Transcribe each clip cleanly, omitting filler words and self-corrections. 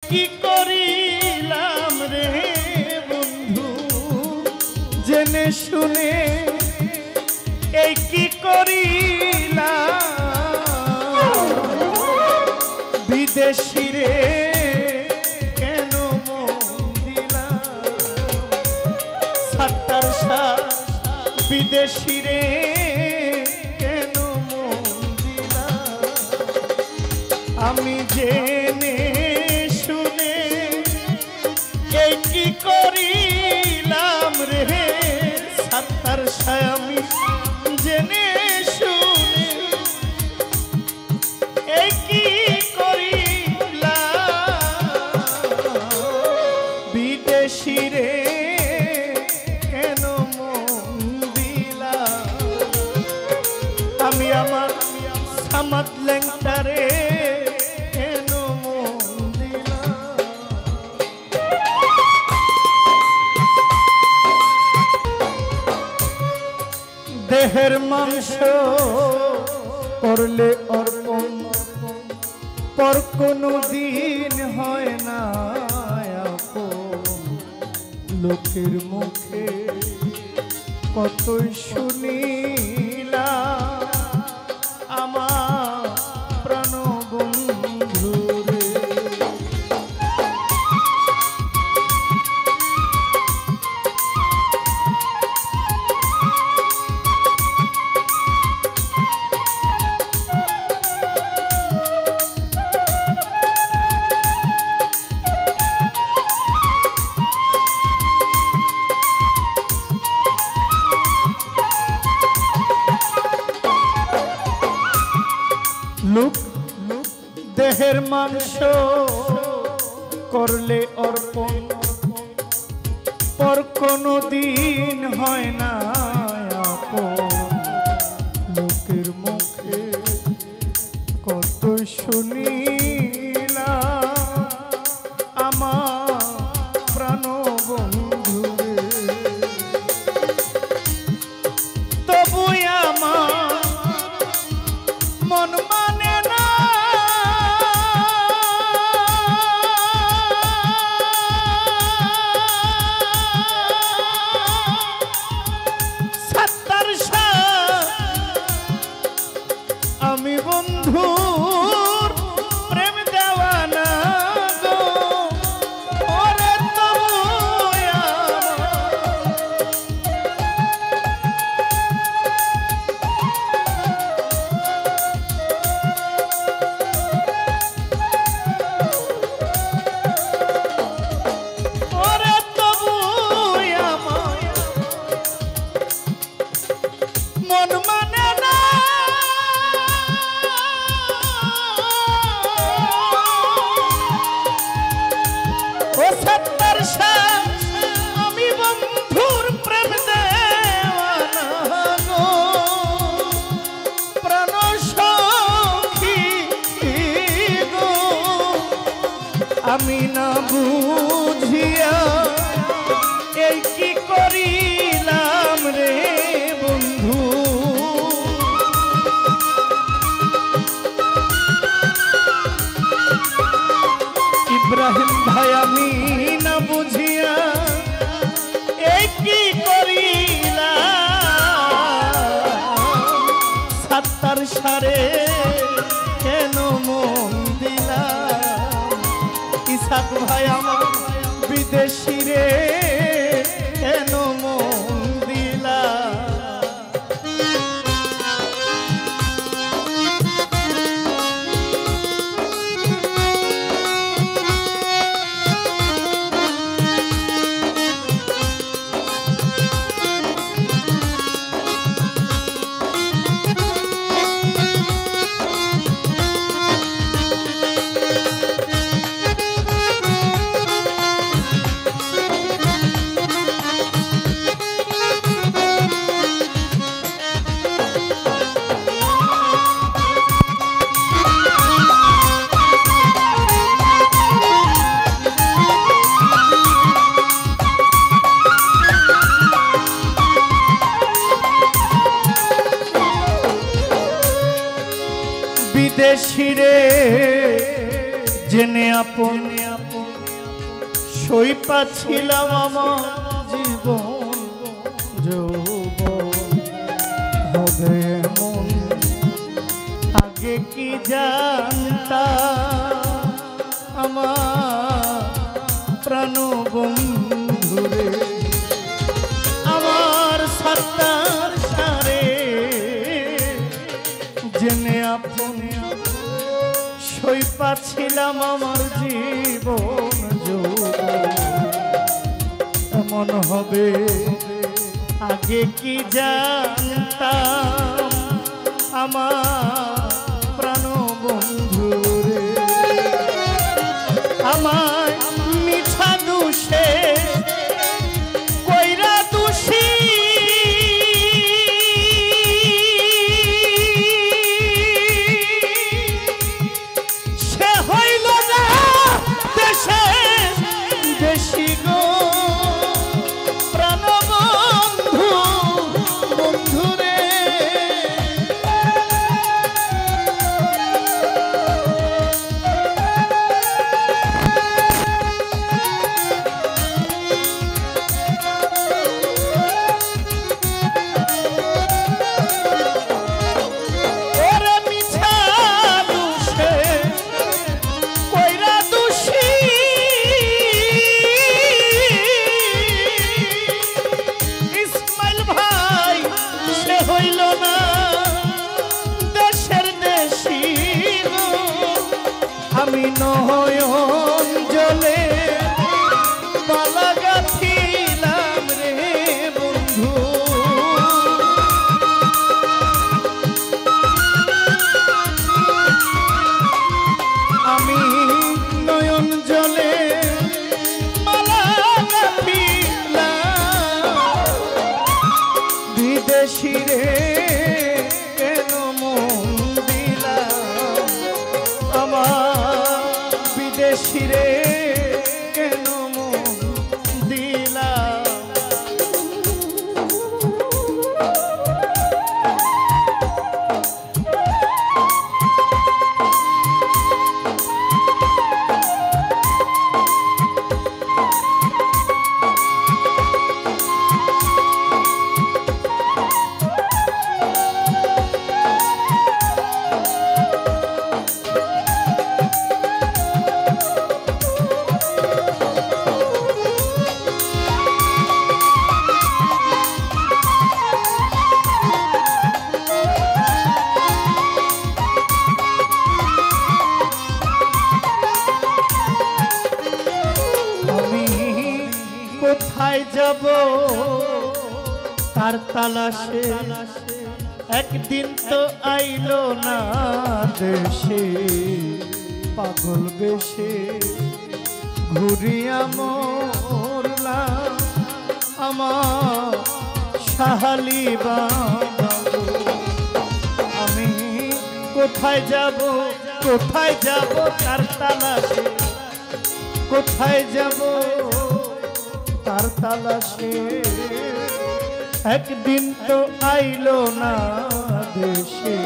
কি করিলাম রে বন্ধু জেনে শুনে এই কি করিলাম বিদেশি রে কেন মন দিলাম সাত্তার শাহ বিদেশি রে কেন মন দিলাম আমি জেনে শুনে এই কি করিলাম রে সাত্তার শাহ আমি জেনে শুনে এই কি করিলাম বিদেশি রে কেন মন দিলাম আমি আমার সামাদ লেংটারে কেন মন দিলাম দেহের মাংস করলে অর্পণ পর কোনো দিন হয় না আপন লোকের মুখে কতই শুনিলাম আমার প্রাণবন্ধু রে লোক দেহের মাংস করলে অর্পণ পর কোনো দিন হয় না আপন লোকের মুখে কত শুনিলাম আমার প্রাণবন্ধু রে তবু আমার মন মানে না সাত্তার শাহ আমি বন্ধুর প্রেম দেওয়ানা গো ওরে তবু মন মানে না ও সাত্তার শাহ আমি বন্ধুর প্রেম দেওয়ানা গো প্রাণ সখী গো আমি না বুঝিয়া এই কি করিলাম রে বন্ধু ইব্রাহিম ভাই আমি না বুঝিয়া এই কি করিলাম সাত্তার সারে কেন মন দিলাম ইসাক ভাই আমার বিদেশি রে কেন মন দিলাম বিদেশি রে জেনে আপন সই পাচ্ছিলাম আমার জীবন যৌবন হবে এমন আগে কি জানতাম আমার প্রাণ বন্ধুরে আমার সত্তার সারে জেনে আপনি সই পাচ্ছিলাম আমার জীবন যৌবন এমন হবে আগে কি জানতাম আমার প্রাণ বন্ধুরে আমায় মিঠা দুষে কইরা দোষী সে হইল না দেশে দেশি গো প্রাণ বন্ধু বন্ধুরে আমি নয়ন জলে বালা গাথিলাম রে বন্ধু আমি নয়ন জলে বালা গাথিলাম বিদেশি রে কেন মন দিলাম আমার বিদেশিরে কেন মন দিলাম কোথায় যাব তার তালাশে একদিন তো আইলো না দেশে পাগল বেশে ঘুরিয়া মরলাম আমার সাহালি বাবা আমি কোথায় যাব তার তালাশে কোথায় যাব তার তালাশে একদিন তো আইলো না দেশে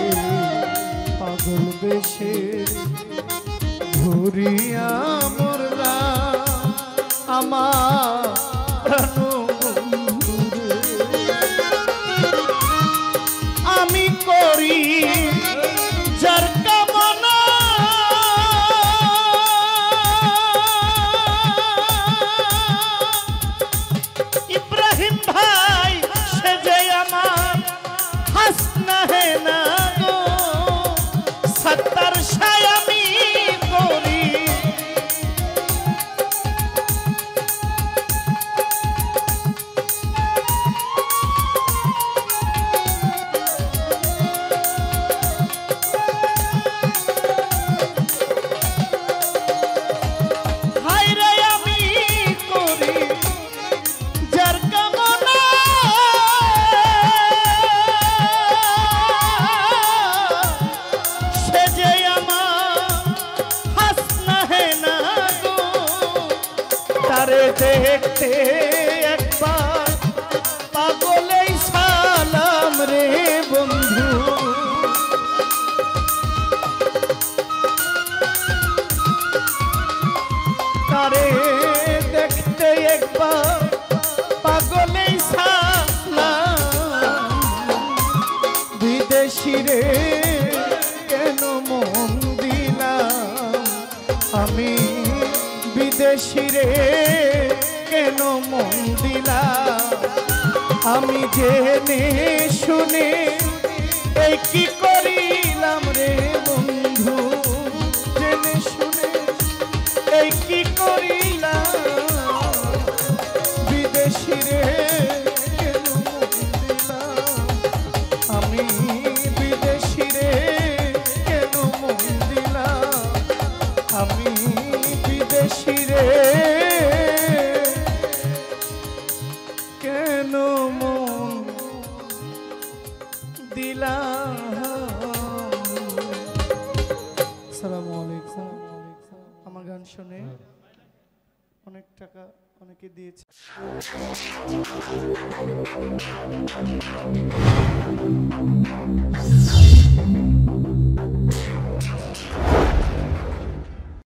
পাগল বেশে ঘুরিয়া মরলা আমার প্রাণ বন্ধুরে আমি করি যার কামনা ইব্রাহিম ভাই সে যে আমার হাসনা হে না গো সত্তার শায় আমি করি দেখতে একবার পাগলেই সালাম রে বন্ধু তার তোমারে দেখতে একবার পাগলেই সালাম বিদেশি রে কেন মন দিলাম আমি বিদেশি রে কেন মন দিলাম আমি জেনে শুনে এই কি করিলাম রে বন্ধু জেনে শুনে এই কি করিলাম বিদেশি রে কেন মন দিলাম আমি বিদেশি রে কেন মন দিলাম আমি বিদেশি রে কেন মন দিলাম। আসসালামু আলাইকুম। আমার গান শুনে অনেক টাকা অনেকে দিয়েছে।